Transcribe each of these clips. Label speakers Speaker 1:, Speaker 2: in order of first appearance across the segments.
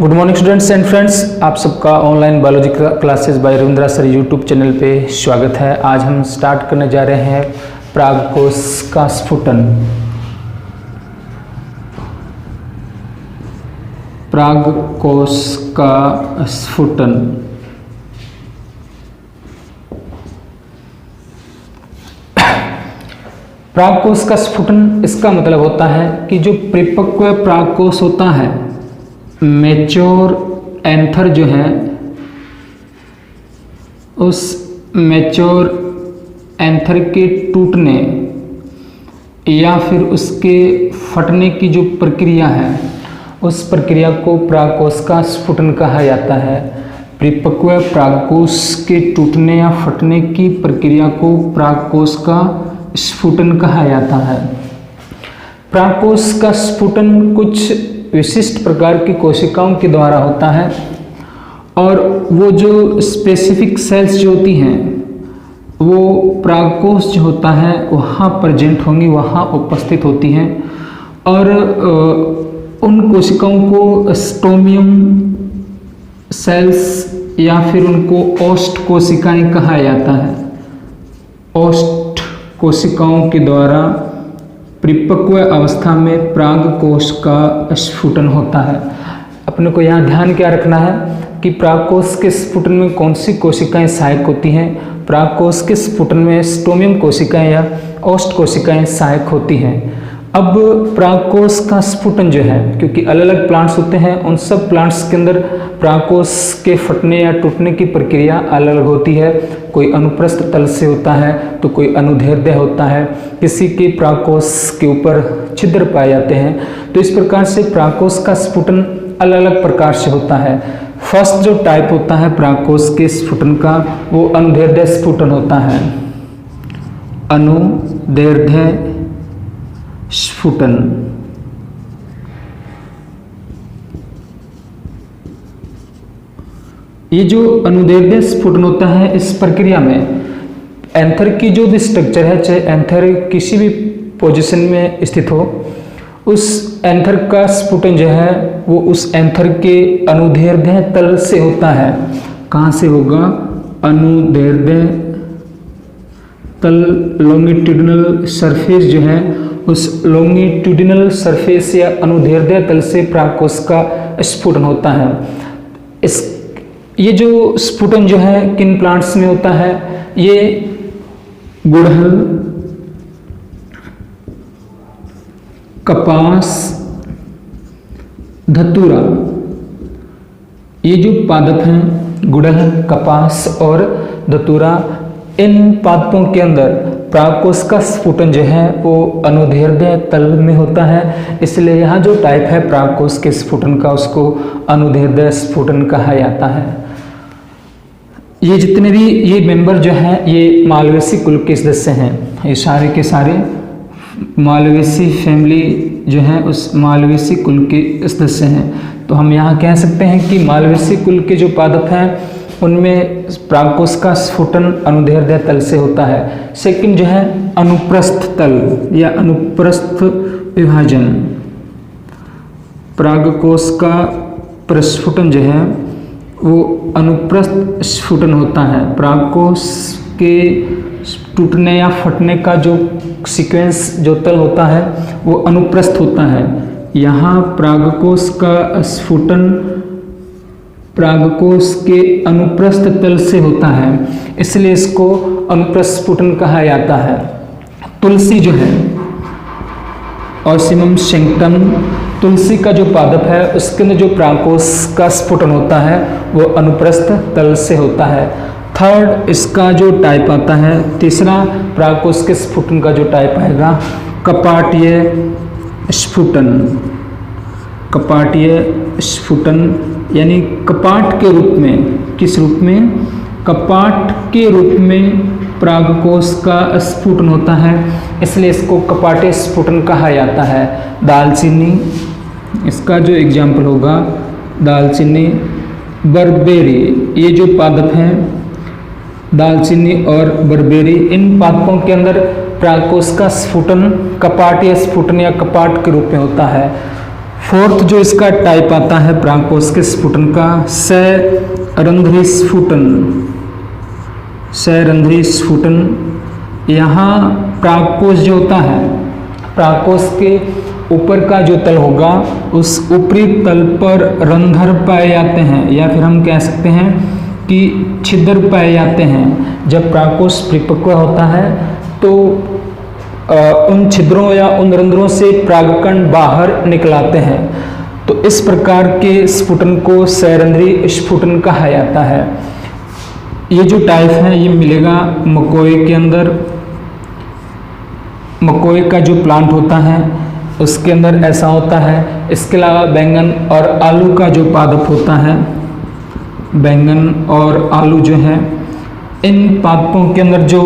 Speaker 1: Good morning students and friends, आप सबका online biology classes bye Ravindra sir YouTube channel पे स्वागत है। आज हम स्टार्ट करने जा रहे हैं परागकोश का स्फुटन। परागकोश का स्फुटन। परागकोश का स्फुटन, इसका मतलब होता है कि जो परिपक्व परागकोश होता है, मैच्योर एंथर जो है, उस मैच्योर एंथर के टूटने या फिर उसके फटने की जो प्रक्रिया है, उस प्रक्रिया को परागकोश का स्फुटन कहा जाता है। परिपक्व परागकोश के टूटने या फटने की प्रक्रिया को परागकोश का स्फुटन कहा जाता है। परागकोश का स्फुटन कुछ विशिष्ट प्रकार की कोशिकाओं के द्वारा होता है और वो जो स्पेसिफिक सेल्स जो होती हैं वो परागकोश जो होता है वहाँ प्रेजेंट होंगी, वहाँ उपस्थित होती हैं और उन कोशिकाओं को स्टोमियम सेल्स या फिर उनको ओस्ट कोशिकाएं कहा जाता है। ओस्ट कोशिकाओं के द्वारा परिपक्व अवस्था में परागकोश का स्फुटन होता है। अपने को यहाँ ध्यान क्या रखना है कि परागकोश के स्फुटन में कौन सी कोशिकाएं सहायक होती हैं। परागकोश के स्फुटन में स्टोमियम कोशिकाएं या ओस्ट कोशिकाएं सहायक होती हैं। अब परागकोश का स्फुटन जो है, क्योंकि अलग अलग प्लांट्स होते हैं, उन सब प्लांट्स के अंदर परागकोश के फटने या टूटने की प्रक्रिया अलग अलग होती है। कोई अनुप्रस्थ तल से होता है तो कोई अनुदैर्ध्य होता है, किसी के परागकोश के ऊपर छिद्र पाए जाते हैं। तो इस प्रकार से परागकोश का स्फुटन अलग अलग प्रकार से होता है। फर्स्ट जो टाइप होता है परागकोश के स्फुटन का, वो अनुदैर्ध्य स्फुटन होता है। अनुदैर्ध्य स्फुटन। ये जो अनुदैर्ध्य स्फुटन होता है, इस प्रक्रिया में एंथर की जो भी स्ट्रक्चर है, चाहे एंथर किसी भी पोजीशन में स्थित हो, उस एंथर का स्फुटन जो है वो उस एंथर के अनुदैर्ध्य तल से होता है। कहाँ से होगा? अनुदैर्ध्य तल, लॉन्गिट्यूडिनल सरफेस जो है, उस लॉन्गिट्यूडिनल सरफेस या अनुदैर्ध्य तल से परागकोश का स्फुटन होता है। ये जो स्फुटन जो है किन प्लांट्स में होता है? ये गुड़हल, कपास, धतूरा, ये जो पादप हैं गुड़हल, कपास और धतूरा, इन पादपों के अंदर परागकोश का स्फुटन जो है वो अनुदैर्ध्य तल में होता है। इसलिए यहाँ जो टाइप है परागकोश के स्फुटन का, उसको अनुदैर्ध्य स्फुटन कहा जाता है। ये जितने भी ये मेंबर जो हैं ये मालवेसी कुल के सदस्य हैं। ये सारे के सारे मालवेसी फैमिली जो है उस मालवेसी कुल के सदस्य हैं। तो हम यहाँ कह सकते हैं कि मालवेसी कुल के जो पादप हैं उनमें परागकोश का स्फुटन अनुदैर्ध्य तल से होता है। सेकंड जो है अनुप्रस्थ तल या अनुप्रस्थ विभाजन। परागकोश का प्रस्फुटन जो है वो अनुप्रस्थ स्फुटन होता है। परागकोश के टूटने या फटने का जो सीक्वेंस, जो तल होता है वो अनुप्रस्थ होता है। यहाँ परागकोश का स्फुटन परागकोश के अनुप्रस्थ तल से होता है, इसलिए इसको अनुप्रस्थ स्फुटन कहा जाता है। तुलसी जो है, ऑसिमम सेंक्टम, तुलसी का जो पादप है उसके अंदर जो परागकोश का स्फुटन होता है वो अनुप्रस्थ तल से होता है। थर्ड इसका जो टाइप आता है, तीसरा परागकोश के स्फुटन का जो टाइप आएगा, कपाटीय स्फुटन। कपाटीय स्फुटन यानी कपाट के रूप में, किस रूप में? कपाट के रूप में परागकोश का स्फुटन होता है, इसलिए इसको कपाटीय स्फुटन कहा जाता है। दालचीनी, इसका जो एग्जाम्पल होगा दालचीनी, बरबेरी, ये जो पादप हैं दालचीनी और बरबेरी, इन पादपों के अंदर परागकोश का स्फुटन कपाटीय स्फुटन या कपाट के रूप में होता है। फोर्थ जो इसका टाइप आता है प्रागकोश के स्फुटन का, सरंध्री स्फुटन। सरंध्री स्फुटन। यहाँ प्रागकोश जो होता है, प्रागकोश के ऊपर का जो तल होगा उस ऊपरी तल पर रंध्र पाए जाते हैं, या फिर हम कह सकते हैं कि छिद्र पाए जाते हैं। जब प्रागकोश परिपक्व होता है तो उन छिद्रों या उन रंध्रों से परागकण बाहर निकलाते हैं। तो इस प्रकार के स्फुटन को सरंध्री स्फुटन कहा जाता है। ये जो टाइप है ये मिलेगा मकोई के अंदर। मकोई का जो प्लांट होता है उसके अंदर ऐसा होता है। इसके अलावा बैंगन और आलू का जो पादप होता है, बैंगन और आलू जो है, इन पादपों के अंदर जो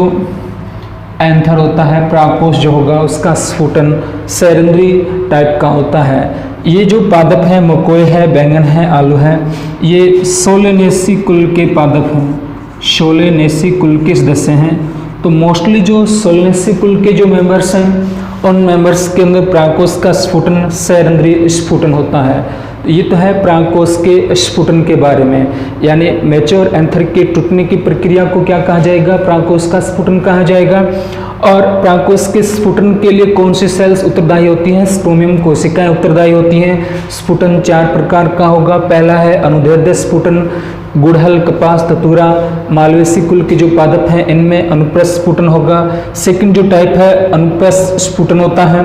Speaker 1: एंथर होता है, प्रागकोश जो होगा उसका स्फुटन सैरंध्री टाइप का होता है। ये जो पादप है, मकोई है, बैंगन है, आलू है, ये सोलेनेसी कुल के पादप हैं। सोलेनेसी कुल के सदस्य हैं। तो मोस्टली जो सोलेनेसी कुल के जो मेंबर्स हैं उन मेंबर्स के अंदर प्रागकोश का स्फुटन सैरंध्री स्फुटन होता है। तो ये तो है प्रागकोश के स्फुटन के बारे में, यानी मैच्योर एंथर के टूटने की प्रक्रिया को क्या कहा जाएगा, प्रागकोश का स्फुटन कहा जाएगा। और प्रागकोश के स्फुटन के लिए कौन सी सेल्स उत्तरदायी होती हैं, स्ट्रोमियम कोशिकाएं उत्तरदायी होती हैं। स्फुटन 4 प्रकार का होगा। पहला है अनुदैर्ध्य स्फुटन, गुड़हल, कपास, धतूरा, मालवेसी कुल के जो पादप हैं इनमें अनुप्रस्थ स्फुटन होगा। सेकंड जो टाइप है अनुप्रस्थ स्फुटन होता है,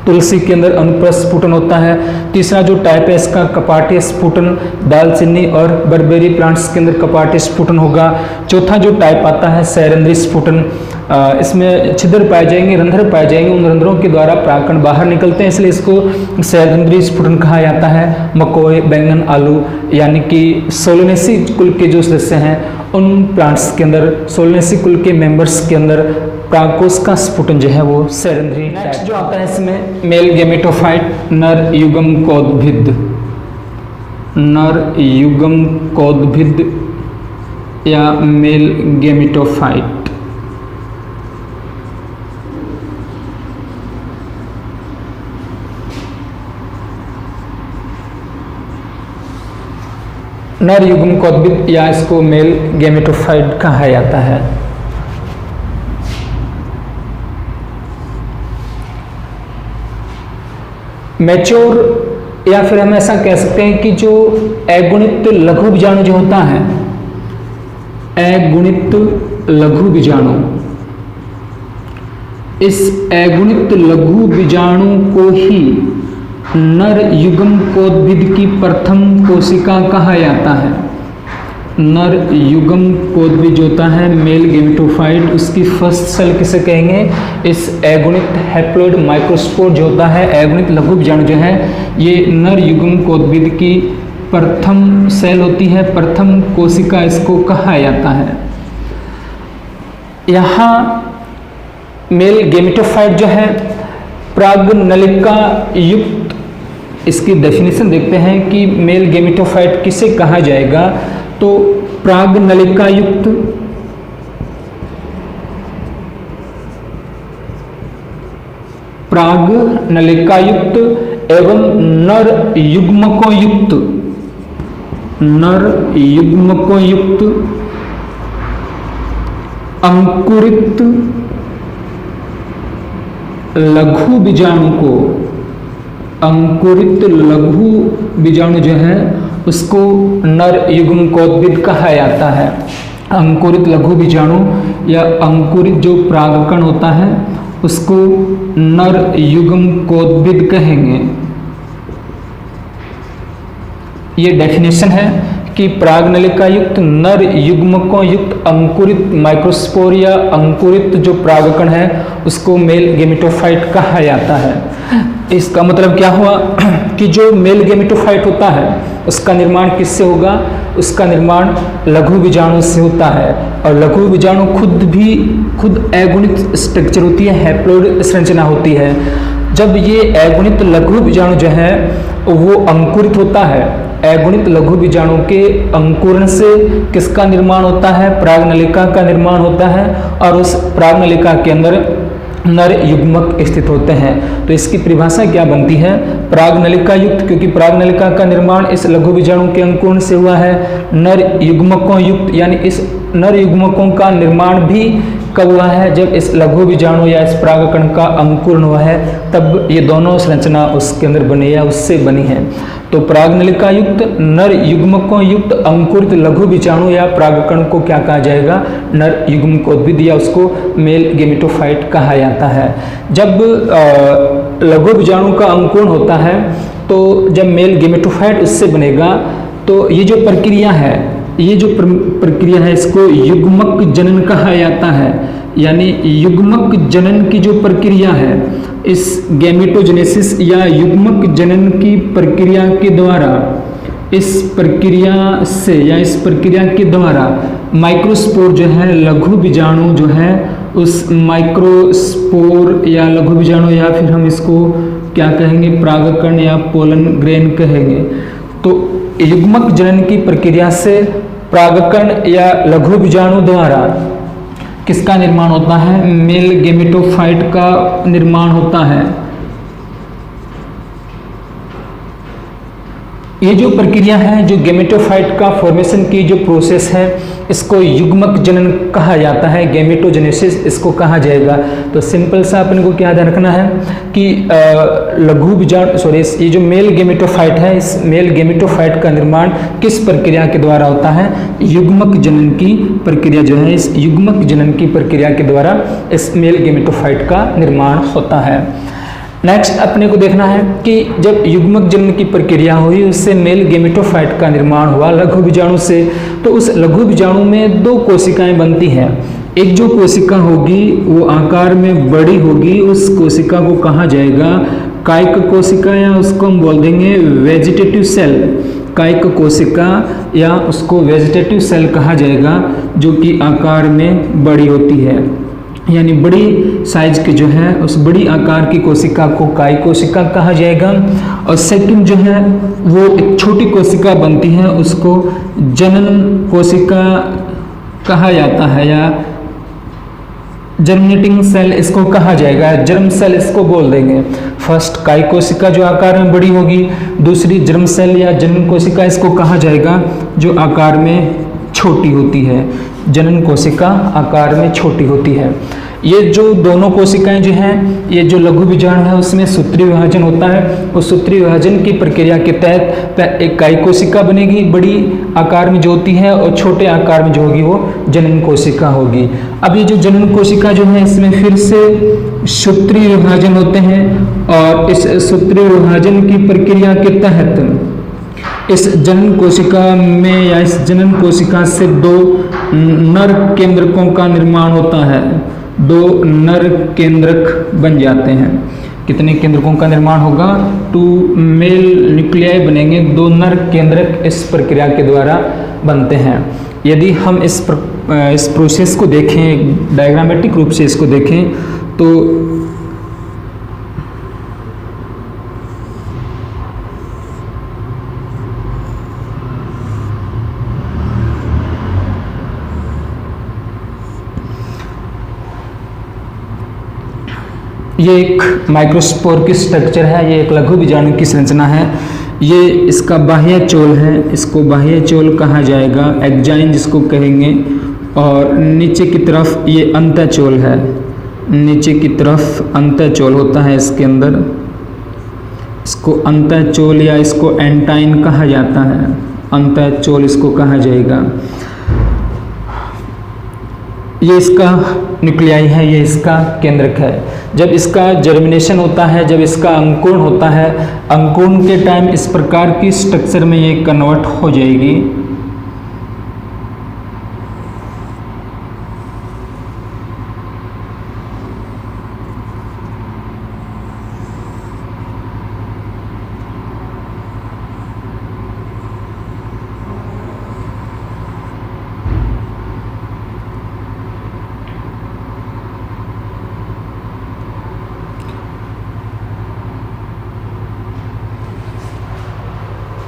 Speaker 1: तुलसी के अंदर अनुप्रस्थ स्फुटन होता है। तीसरा जो टाइप है इसका कपाटीय स्फुटन, दालचीनी और बरबेरी प्लांट्स के अंदर कपाटीय स्फुटन होगा। चौथा जो टाइप आता है सैरंध्री स्फुटन, इसमें छिद्र पाए जाएंगे, रंध्र पाए जाएंगे, उन रंध्रों के द्वारा परागकण बाहर निकलते हैं, इसलिए इसको सैरंध्री स्फुटन कहा जाता है। मकोई, बैंगन, आलू यानी कि सोलेनेसी कुल के जो सदस्य हैं उन प्लांट्स के अंदर, सोलेनेसी कुल के मेंबर्स के अंदर प्रागकोश का स्फुटन जो है वो सैरंध्री। नेक्स्ट जो आता है इसमें मेल गेमेटोफाइट, नर युग्म कौद्भिद। नर युग्म कौद्भिद या मेल गेमेटोफाइट। नर युग्म कौद्भिद या इसको मेल गेमेटोफाइट कहा जाता है। मैच्योर या फिर हम ऐसा कह सकते हैं कि जो अगुणित लघु बीजाणु जो होता है, अगुणित लघु बीजाणु, इस अगुणित लघु बीजाणु को ही नर युग्म कौद्भिद की प्रथम कोशिका कहा जाता है। नर युग्म कौद्भिद जो होता है मेल गेमेटोफाइट, उसकी फर्स्ट सेल किसे कहेंगे, इस अगुणित हैप्लॉइड माइक्रोस्पोर जो होता है, अगुणित लघु बीजाणु जो है, ये नर युग्म कौद्भिद की प्रथम सेल होती है, प्रथम कोशिका इसको कहा जाता है। यहाँ मेल गेमेटोफाइट जो है प्रागनलिका युक्त, इसकी डेफिनेशन देखते हैं कि मेल गेमेटोफाइट किसे कहा जाएगा। तो प्रागनलिका युक्त, प्रागनलिका युक्त एवं नर युग्मकों युक्त, नर युग्मकों युक्त अंकुरित लघु बीजाणु को, अंकुरित लघु बीजाणु जो है उसको नर युग्म कौद्भिद कहा जाता है। अंकुरित लघु बीजाणु या अंकुरित जो परागकण होता है उसको नर युग्म कौद्भिद कहेंगे। ये डेफिनेशन है कि प्रागनलिका युक्त नर युग्मकों युक्त अंकुरित माइक्रोस्पोर या अंकुरित जो परागकण है उसको मेल गेमेटोफाइट कहा जाता है। इसका मतलब क्या हुआ कि जो मेल गेमेटोफाइट होता है उसका निर्माण किससे होगा, उसका निर्माण लघु बीजाणु से होता है। और लघु बीजाणु खुद अगुणित स्ट्रक्चर होती है, हैप्लॉइड संरचना होती है। जब ये अगुणित लघु बीजाणु जो है वो अंकुरित होता है, अगुणित लघु बीजाणु के अंकुरण से किसका निर्माण होता है, परागनलिका का निर्माण होता है। और उस परागनलिका के अंदर नर युग्मक स्थित होते हैं। तो इसकी परिभाषा क्या बनती है? प्रागनलिका युक्त, क्योंकि प्रागनलिका का निर्माण इस लघु बीजाणु के अंकुरण से हुआ है। नर युग्मकों युक्त, यानी इस नर युग्मकों का निर्माण भी कब हुआ है? जब इस लघु बीजाणु या इस परागकण का अंकुरण हुआ है, तब ये दोनों संरचना उसके अंदर बनी या उससे बनी है। तो प्रागनलिका युक्त, नर युग्मकों युक्त अंकुरित लघु बीजाणु या परागकण को क्या कहा जाएगा? नर युग्मकोद्भिद या उसको मेल गेमेटोफाइट कहा जाता है। जब लघु बीजाणु का अंकुरण होता है, तो जब मेल गेमेटोफाइट उससे बनेगा, तो ये जो प्रक्रिया है, ये जो प्रक्रिया है, इसको युग्मक जनन कहा जाता है। यानी युग्मक जनन की जो प्रक्रिया है, इस गैमेटोजेनेसिस या युग्मक जनन की प्रक्रिया के द्वारा, इस प्रक्रिया से या इस प्रक्रिया के द्वारा माइक्रोस्पोर जो है, लघु बीजाणु जो है, उस माइक्रोस्पोर या लघु बीजाणु या फिर हम इसको क्या कहेंगे? परागकण या पोलन ग्रेन कहेंगे। तो युग्मक जनन की प्रक्रिया से परागकण या लघु बीजाणु द्वारा किसका निर्माण होता है? मेल गेमेटोफाइट का निर्माण होता है। ये जो प्रक्रिया है, जो गेमेटोफाइट का फॉर्मेशन की जो प्रोसेस है, इसको युग्मक जनन कहा जाता है, गैमेटोजेनेसिस इसको कहा जाएगा। तो सिंपल सा अपन को क्या ध्यान रखना है कि लघु बीजाणु ये जो मेल गेमेटोफाइट है, इस मेल गेमेटोफाइट का निर्माण किस प्रक्रिया के द्वारा होता है? युग्मक जनन की प्रक्रिया जो है, इस युग्मक जनन की प्रक्रिया के द्वारा इस मेल गेमेटोफाइट का निर्माण होता है। नेक्स्ट अपने को देखना है कि जब युग्मक जनन की प्रक्रिया हुई, उससे मेल गेमेटोफाइट का निर्माण हुआ लघु बीजाणु से, तो उस लघु बीजाणु में दो कोशिकाएं बनती हैं। एक जो कोशिका होगी वो आकार में बड़ी होगी, उस कोशिका को कहा जाएगा कायिक कोशिका, या उसको हम बोल देंगे वेजिटेटिव सेल। कायिक कोशिका या उसको वेजिटेटिव सेल कहा जाएगा, जो कि आकार में बड़ी होती है, यानी बड़ी साइज की जो है, उस बड़ी आकार की कोशिका को कायिक कोशिका कहा जाएगा। और सेकंड जो है वो एक छोटी कोशिका बनती है, उसको जनन कोशिका कहा जाता है, या जर्मिनेटिंग सेल इसको कहा जाएगा, जर्म सेल इसको बोल देंगे। फर्स्ट कायिक कोशिका जो आकार में बड़ी होगी, दूसरी जर्म सेल या जनन कोशिका इसको कहा जाएगा, जो आकार में छोटी होती है। जनन कोशिका आकार में छोटी होती है। ये जो दोनों कोशिकाएं जो हैं, ये जो लघु बीजाणु है उसमें सूत्रीय विभाजन होता है। उस सूत्रीय विभाजन की प्रक्रिया के तहत एक कायिक कोशिका बनेगी बड़ी आकार में जो होती है, और छोटे आकार में जो होगी वो जनन कोशिका होगी। अब ये जो जनन कोशिका जो है, इसमें फिर से सूत्रीय विभाजन होते हैं, और इस सूत्रीय विभाजन की प्रक्रिया के तहत इस जनन कोशिका में या इस जनन कोशिका से दो नर केंद्रकों का निर्माण होता है। दो नर केंद्रक बन जाते हैं। कितने केंद्रकों का निर्माण होगा? 2 मेल न्यूक्लियाई बनेंगे, 2 नर केंद्रक इस प्रक्रिया के द्वारा बनते हैं। यदि हम इस प्रोसेस को देखें, डायग्रामेटिक रूप से इसको देखें, तो ये एक माइक्रोस्पोर की स्ट्रक्चर है, ये एक लघु बीजाणु की संरचना है। ये इसका बाह्य चोल है, इसको बाह्य चोल कहा जाएगा, एक्जाइन जिसको कहेंगे। और नीचे की तरफ ये अंतःचोल है, नीचे की तरफ अंतःचोल होता है इसके अंदर, इसको अंतःचोल या इसको एंटाइन कहा जाता है, अंतःचोल इसको कहा जाएगा। ये इसका न्यूक्लियाई है, ये इसका केंद्रक है। जब इसका जर्मिनेशन होता है, जब इसका अंकुरण होता है, अंकुरण के टाइम इस प्रकार की स्ट्रक्चर में ये कन्वर्ट हो जाएगी।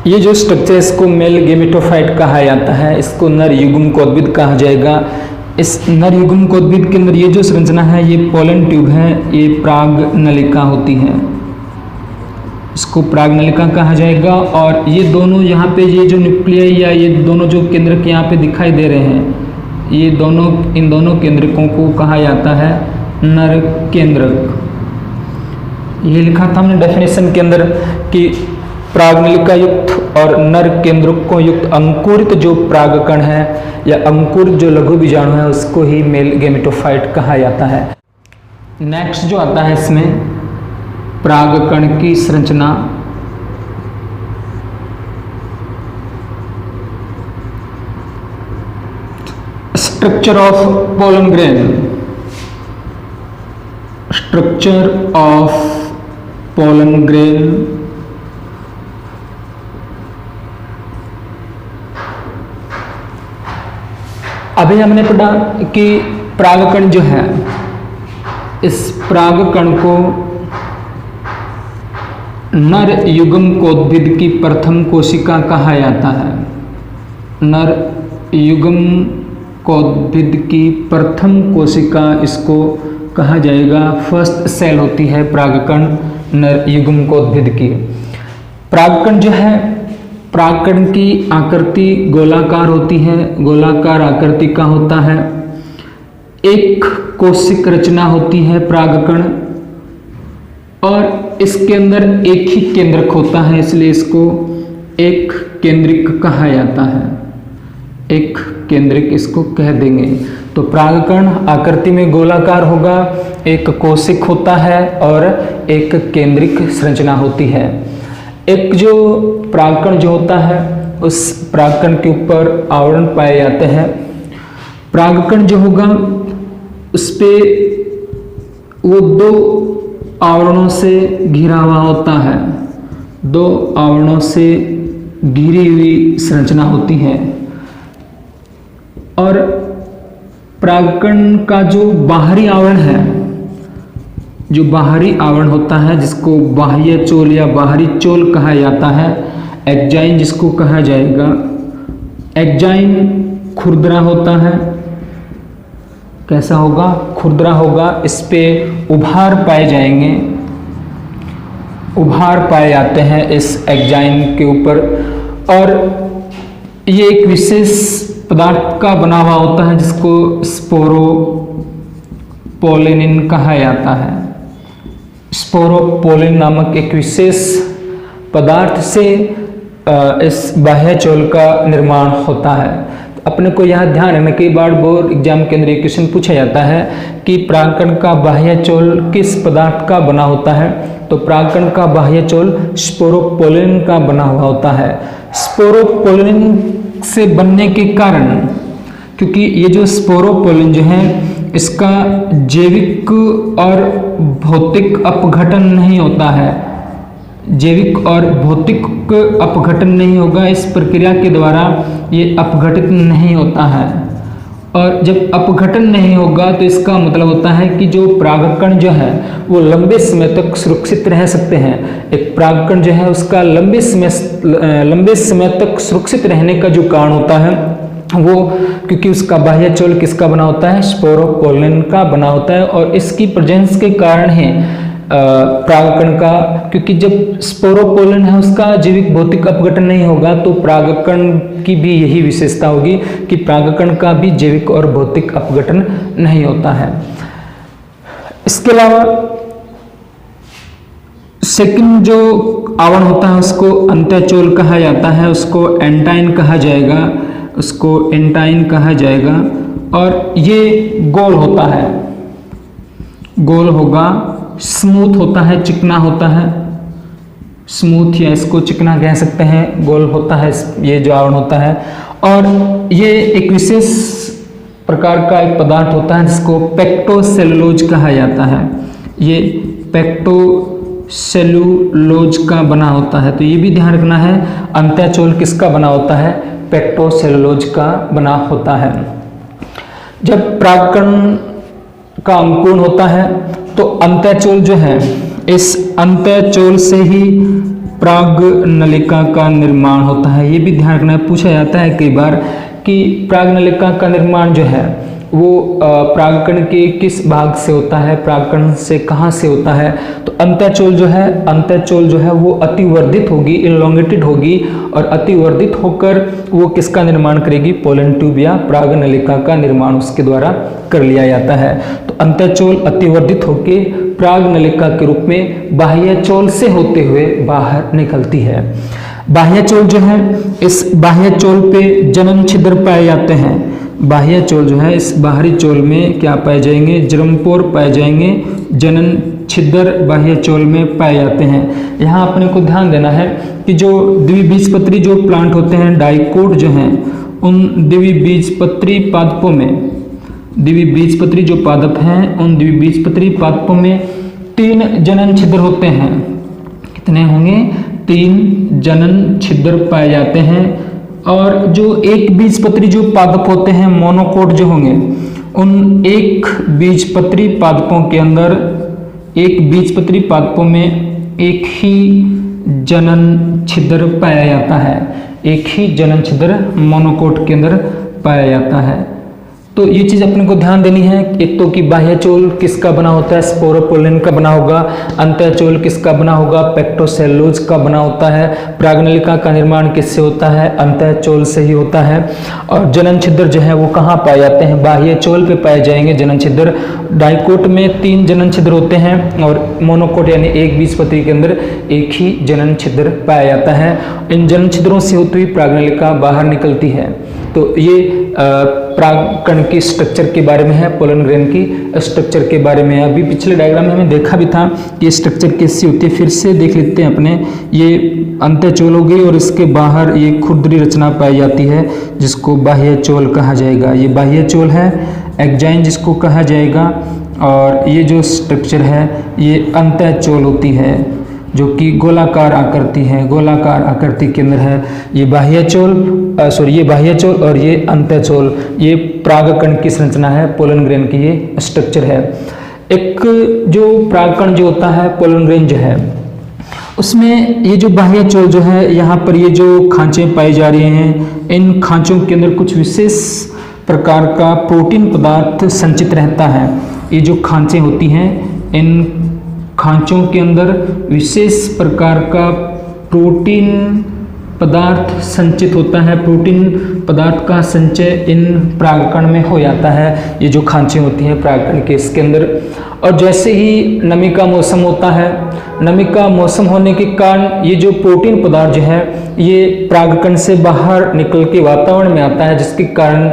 Speaker 1: ये जो स्ट्रक्चर, इसको मेल गेमेटोफाइट कहा जाता है, इसको नर युग्मकोद्भिद कहा जाएगा। इस नर युग्मकोद्भिद के अंदर ये जो संरचना है ये पोलन ट्यूब है, ये प्राग नलिका होती है, इसको प्राग नलिका कहा जाएगा। और ये दोनों यहाँ पे ये जो न्यूक्लियस या ये दोनों जो केंद्रक यहाँ पे दिखाई दे रहे हैं, ये दोनों, इन दोनों केंद्रकों को कहा जाता है नर केंद्रक। ये लिखा था हमने डेफिनेशन के अंदर कि प्रागनलिका युक्त और नर केंद्रकों युक्त अंकुरित जो प्रागकण है या अंकुरित जो लघु बीजाणु है उसको ही मेल गेमेटोफाइट कहा जाता है। नेक्स्ट जो आता है इसमें प्रागकण की संरचना, structure of pollen grain, structure of pollen grain. अभी हमने पढ़ा कि प्रागकण जो है, इस प्रागकण को नर युग्मकोद्भिद की प्रथम कोशिका कहा जाता है। नर युग्मकोद्भिद की प्रथम कोशिका इसको कहा जाएगा, फर्स्ट सेल होती है प्रागकण नर युग्मकोद्भिद की। प्रागकण जो है, प्रागकण की आकृति गोलाकार होती है, गोलाकार आकृति का होता है, एक कोशिक रचना होती है प्रागकण, और इसके अंदर एक ही केंद्रक होता है, इसलिए इसको एक केंद्रिक कहा जाता है, एक केंद्रिक इसको कह देंगे। तो प्रागकण आकृति में गोलाकार होगा, एक कोशिक होता है और एक केंद्रिक संरचना होती है। एक जो प्रागकण जो होता है उस प्रागकण के ऊपर आवरण पाए जाते हैं। प्रागकण जो होगा उस पे वो दो आवरणों से घिरा हुआ होता है, दो आवरणों से घिरी हुई संरचना होती है। और प्रागकण का जो बाहरी आवरण है, जो बाहरी आवरण होता है जिसको बाह्य चोल या बाहरी चोल कहा जाता है, एक्जाइन जिसको कहा जाएगा, एक्जाइन खुरदरा होता है। कैसा होगा? खुरदरा होगा। इस पे उभार पाए जाएंगे, उभार पाए जाते हैं इस एक्जाइन के ऊपर। और ये एक विशेष पदार्थ का बना हुआ होता है जिसको स्पोरोपोलिन कहा जाता है। स्पोरोपोलिन नामक एक विशेष पदार्थ से इस बाह्य चोल का निर्माण होता है। अपने को यह ध्यान रखना, कई बार बोर्ड एग्जाम के अंदर एक क्वेश्चन पूछा जाता है कि प्रागकण का बाह्य चोल किस पदार्थ का बना होता है, तो प्रागकण का बाह्य चोल स्पोरोपोलिन का बना हुआ होता है। स्पोरोपोलिन से बनने के कारण, क्योंकि ये जो स्पोरोपोलिन जो है इसका जैविक और भौतिक अपघटन नहीं होता है, जैविक और भौतिक अपघटन नहीं होगा, इस प्रक्रिया के द्वारा ये अपघटित नहीं होता है। और जब अपघटन नहीं होगा तो इसका मतलब होता है कि जो प्रागकण जो है वो लंबे समय तक सुरक्षित रह सकते हैं। एक प्रागकण जो है उसका लंबे समय तक सुरक्षित रहने का जो कारण होता है वो क्योंकि उसका बाह्य चोल किसका बना होता है? स्पोरोपोलिन का बना होता है। और इसकी प्रेजेंस के कारण है प्रागकण का, क्योंकि जब स्पोरोपोलिन है उसका जैविक भौतिक अपघटन नहीं होगा तो प्रागकण की भी यही विशेषता होगी कि प्रागकण का भी जैविक और भौतिक अपघटन नहीं होता है। इसके अलावा सेकंड जो आवरण होता है उसको अंत्यचोल कहा जाता है, उसको एंटाइन कहा जाएगा, उसको एंटाइन कहा जाएगा। और ये गोल होता है, गोल होगा, स्मूथ होता है, चिकना होता है, स्मूथ या इसको चिकना कह सकते हैं, गोल होता है ये जो आवरण होता है। और ये एक विशेष प्रकार का एक पदार्थ होता है जिसको पेक्टोसेलुलोज कहा जाता है। ये पेक्टोसेलुलोज का बना होता है, तो ये भी ध्यान रखना है, अंत्यचोल किसका बना होता है? पेक्टोसेलुलोज का बना होता है। जब प्रागकण का अंकुरण होता है तो अंत्यचोल जो है, इस अंत्यचोल से ही प्राग नलिका का निर्माण होता है। ये भी ध्यान रखना है, पूछा जाता है कई बार कि प्राग नलिका का निर्माण जो है वो परागकण के किस भाग से होता है, परागकण से कहाँ से होता है। तो अंतःचोल जो है वो अतिवर्धित होगी, इलॉन्गेटेड होगी और अतिवर्धित होकर वो किसका निर्माण करेगी, पोलन ट्यूब या पराग नलिका का निर्माण उसके द्वारा कर लिया जाता है। तो अंतःचोल अतिवर्धित होकर पराग नलिका के रूप में बाह्यचोल से होते हुए बाहर निकलती है। बाह्यचोल जो है, इस बाह्यचोल पे जनन छिद्र पाए जाते हैं। बाह्यचोल जो है, इस बाहरी चोल में क्या पाए जाएंगे, जर्मपोर पाए जाएंगे, जनन छिद्र बाह्यचोल में पाए जाते हैं। यहाँ अपने को ध्यान देना है कि जो द्विबीजपत्री जो प्लांट होते हैं, डाइकोट जो हैं, उन द्विबीजपत्री पादपों में, द्विबीजपत्री जो पादप हैं उन द्विबीजपत्री पादपों में 3 जनन छिद्र होते हैं। कितने होंगे, 3 जनन छिद्र पाए जाते हैं। और जो एक बीजपत्री जो पादप होते हैं, मोनोकोट जो होंगे, उन एक बीजपत्री पादपों के अंदर, एक बीजपत्री पादपों में एक ही जनन छिद्र पाया जाता है, एक ही जनन छिद्र मोनोकोट के अंदर पाया जाता है। तो ये चीज़ अपने को ध्यान देनी है, एक तो कि बाह्यचोल किसका बना होता है, स्पोरोपोलिन का बना होगा, अंतःचोल किसका बना होगा, पेक्टोसेलुलोज का बना होता है, परागनलिका का निर्माण किससे होता है, अंतःचोल से ही होता है। और जनन छिद्र जो है वो कहाँ पाए जाते हैं, बाह्यचोल पे पाए जाएंगे जनन छिद्र। डाइकोट में 3 जनन छिद्र होते हैं और मोनोकोट यानी एक बीजपत्री के अंदर एक ही जनन छिद्र पाया जाता है। इन जनन छिद्रों से होती हुई परागनलिका बाहर निकलती है। तो ये परागकण की स्ट्रक्चर के बारे में है, पोलन ग्रेन की स्ट्रक्चर के बारे में है। अभी पिछले डायग्राम में हमें देखा भी था कि स्ट्रक्चर कैसी होती है, फिर से देख लेते हैं अपने। ये अंतःचोल हो गई और इसके बाहर ये खुरदरी रचना पाई जाती है जिसको बाह्यचोल कहा जाएगा। ये बाह्यचोल है, एक्जाइन जिसको कहा जाएगा। और ये जो स्ट्रक्चर है ये अंतःचोल होती है जो कि गोलाकार आकृति है, गोलाकार आकृति के अंदर है। ये बाह्यचोल ये बाह्यचोल और ये अंतःचोल, ये परागकण की संरचना है, पोलन ग्रेन की ये स्ट्रक्चर है। एक जो परागकण जो होता है, पोलन ग्रेन जो है, उसमें ये जो बाह्यचोल जो है, यहाँ पर ये जो खांचे पाई जा रही हैं, इन खांचों के अंदर कुछ विशेष प्रकार का प्रोटीन पदार्थ संचित रहता है। ये जो खांचे होती हैं, इन खांचों के अंदर विशेष प्रकार का प्रोटीन पदार्थ संचित होता है। प्रोटीन पदार्थ का संचय इन परागकण में हो जाता है। ये जो खांचे होती हैं परागकण के, इसके अंदर। और जैसे ही नमी का मौसम होता है, नमी का मौसम होने के कारण ये जो प्रोटीन पदार्थ जो है ये परागकण से बाहर निकल के वातावरण में आता है, जिसके कारण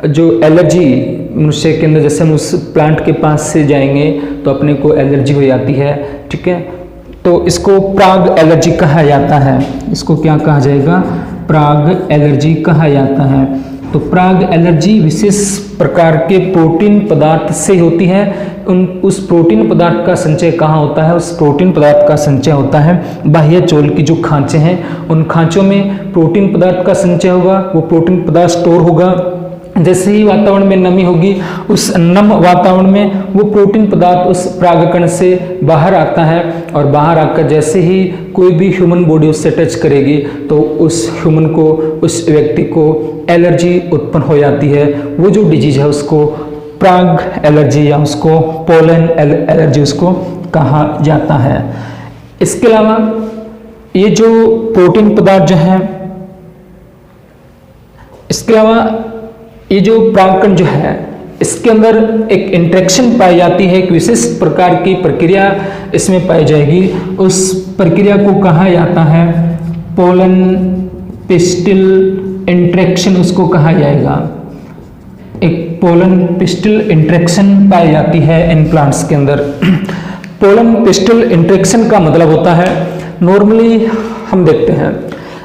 Speaker 1: जो एलर्जी मनुष्य के अंदर, जैसे हम उस प्लांट के पास से जाएंगे तो अपने को एलर्जी हो जाती है, ठीक है। तो इसको पराग एलर्जी कहा जाता है। इसको क्या कहा जाएगा, पराग एलर्जी कहा जाता है। तो पराग एलर्जी विशेष प्रकार के प्रोटीन पदार्थ से होती है। उस प्रोटीन पदार्थ का संचय कहाँ होता है, उस प्रोटीन पदार्थ का संचय होता है बाह्यचोल की जो खांचे हैं, उन खांचों में प्रोटीन पदार्थ का संचय होगा। वो प्रोटीन पदार्थ स्टोर होगा। जैसे ही वातावरण में नमी होगी, उस नम वातावरण में वो प्रोटीन पदार्थ उस परागकण से बाहर आता है और बाहर आकर जैसे ही कोई भी ह्यूमन बॉडी उससे टच करेगी तो उस ह्यूमन को, उस व्यक्ति को एलर्जी उत्पन्न हो जाती है। वो जो डिजीज है उसको पराग एलर्जी या उसको पोलन एलर्जी उसको कहा जाता है। इसके अलावा ये जो प्रोटीन पदार्थ जो है, इसके अलावा ये जो परागकण जो है इसके अंदर एक इंटरेक्शन पाई जाती है, एक विशेष प्रकार की प्रक्रिया इसमें पाई जाएगी। उस प्रक्रिया को कहा जाता है पोलन पिस्टिल इंटरेक्शन, उसको कहा जाएगा। एक पोलन पिस्टिल इंटरेक्शन पाई जाती है इन प्लांट्स के अंदर। पोलन पिस्टिल इंटरेक्शन का मतलब होता है, नॉर्मली हम देखते हैं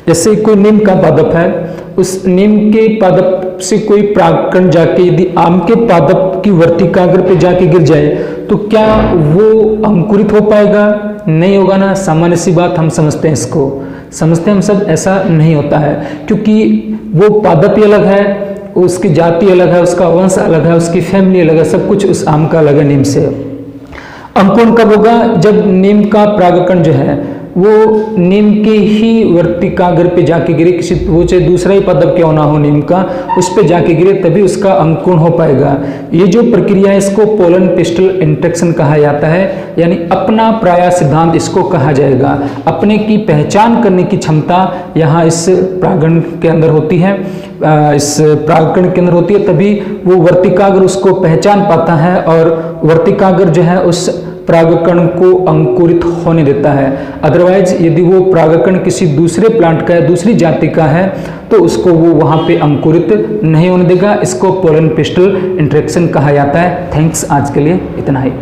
Speaker 1: जैसे कोई नीम का पादप है, उस नीम के पादप से कोई परागकण जाके यदि आम के पादप की वर्तिकाग्र पे जाके गिर जाए तो क्या वो अंकुरित हो पाएगा? नहीं होगा ना। सामान्य सी बात हम समझते हैं, इसको समझते हैं हम सब, ऐसा नहीं होता है क्योंकि वो पादप ही अलग है, उसकी जाति अलग है, उसका वंश अलग है, उसकी फैमिली अलग है, सब कुछ उस आम का अलग है नीम से। अंकुरण कब होगा? जब नीम का परागकण जो है वो नीम के ही वर्तिकाग्र पे जाके गिरे, किसी वो चाहे दूसरा ही पदब क्यों ना हो नीम का, उस पे जाके गिरे तभी उसका अंकुरण हो पाएगा। ये जो प्रक्रिया है इसको पोलन पिस्टल इंट्रैक्शन कहा जाता है, यानी अपना प्राय सिद्धांत इसको कहा जाएगा। अपने की पहचान करने की क्षमता यहाँ इस परागण के अंदर होती है, इस परागकण के अंदर होती है, तभी वो वर्तिकाग्र उसको पहचान पाता है और वर्तिकाग्र जो है उस परागकण को अंकुरित होने देता है। अदरवाइज यदि वो परागकण किसी दूसरे प्लांट का है, दूसरी जाति का है, तो उसको वो वहाँ पे अंकुरित नहीं होने देगा। इसको पोलन पिस्टल इंट्रैक्शन कहा जाता है। थैंक्स, आज के लिए इतना ही।